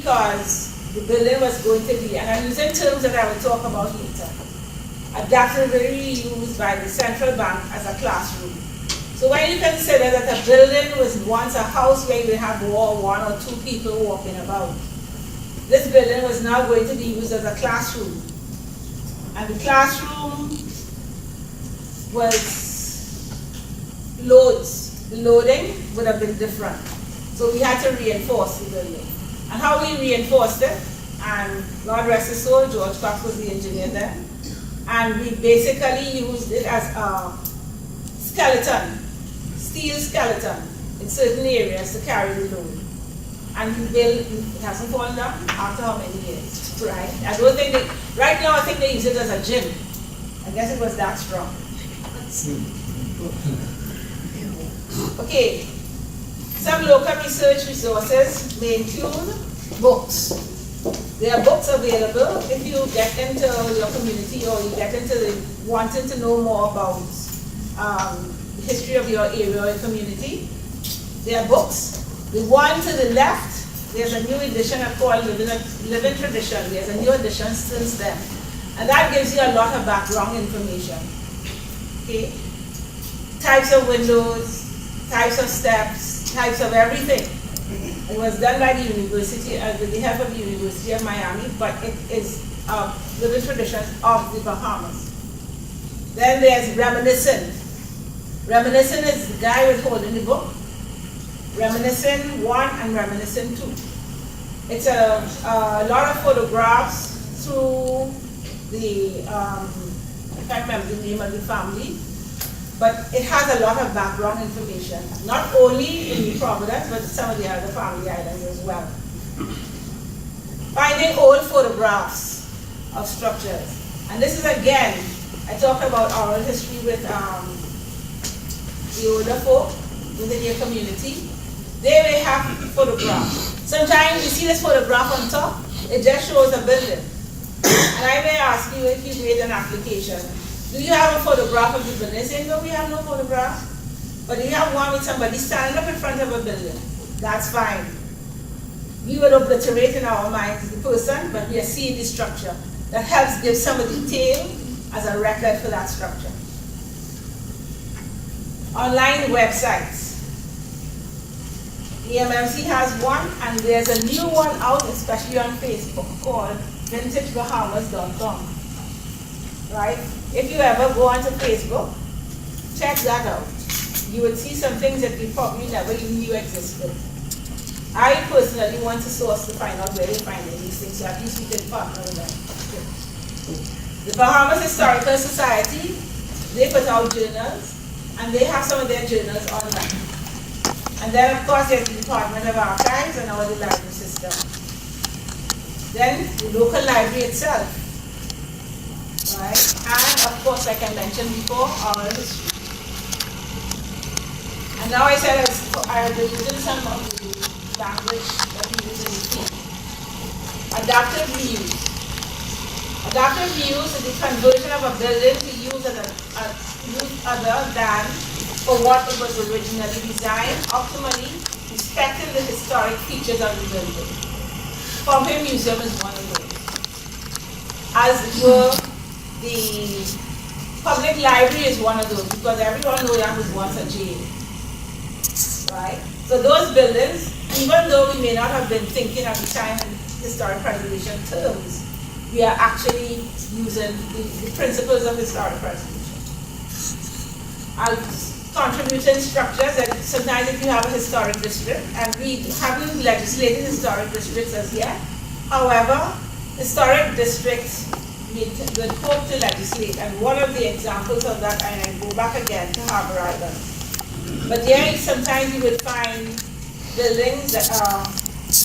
because the building was going to be, and I'm using terms that I will talk about later, adaptively used by the central bank as a classroom. So when you consider that a building was once a house where you would have one or two people walking about, this building was now going to be used as a classroom. And the classroom was loads. The loading would have been different. So we had to reinforce the building. And how we reinforced it, and God rest his soul, George Cox was the engineer then, and we basically used it as a skeleton, steel skeleton in certain areas to carry the load. And we built, it hasn't fallen down after how many years, right? I don't think they, right now I think they use it as a gym. I guess it was that strong. Okay, some local research resources may include books. There are books available if you get into your community or you get into wanting to know more about the history of your area or your community. There are books. The one to the left, there's a new edition called Living Tradition. There's a new edition since then. And that gives you a lot of background information. Okay? Types of windows, types of steps, types of everything. It was done by the university, with the help of the University of Miami, but it is Living Traditions of the Bahamas. Then there's Reminiscent. Reminiscent is the guy who's holding the book. Reminiscent 1 and Reminiscent 2. It's a lot of photographs through the, I can't remember the name of the family, but it has a lot of background information, not only in New Providence, but some of the other family islands as well. Finding old photographs of structures. And this is again, I talk about oral history with the older folk within your community. They may have photographs. Sometimes you see this photograph on top, it just shows a building. And I may ask you if you made an application, do you have a photograph of the building? Say, no, we have no photograph. But you have one with somebody standing up in front of a building. That's fine. We would obliterate in our minds the person, but we are seeing the structure. That helps give some detail as a record for that structure. Online websites. The MMC has one, and there's a new one out, especially on Facebook, called vintagebahamas.com. Right? If you ever go onto Facebook, check that out. You would see some things that you probably never even knew existed. I personally want to source to find out where they're finding these things, so at least we can partner with them. Okay. The Bahamas Historical Society, they put out journals, and they have some of their journals online. And then, of course, there's the Department of Archives and our library system. Then, the local library itself. Right? And, of course, like I mentioned before, oral history. And now I said I was using some of the language that we use in the team. Adaptive reuse. Adaptive reuse is the conversion of a building to use other than for what it was originally designed, optimally respecting the historic features of the building. Pompeii Museum is one of those. As were the public library is one of those, because everyone knows that was once a jail. Right? So those buildings, even though we may not have been thinking at the time in historic preservation terms, we are actually using the principles of historic preservation. Contributing structures, that sometimes if you have a historic district, and we haven't legislated historic districts as yet. However, historic districts we would hope to legislate, and one of the examples of that, and I go back again to Harbour Island. But there, sometimes you would find buildings that are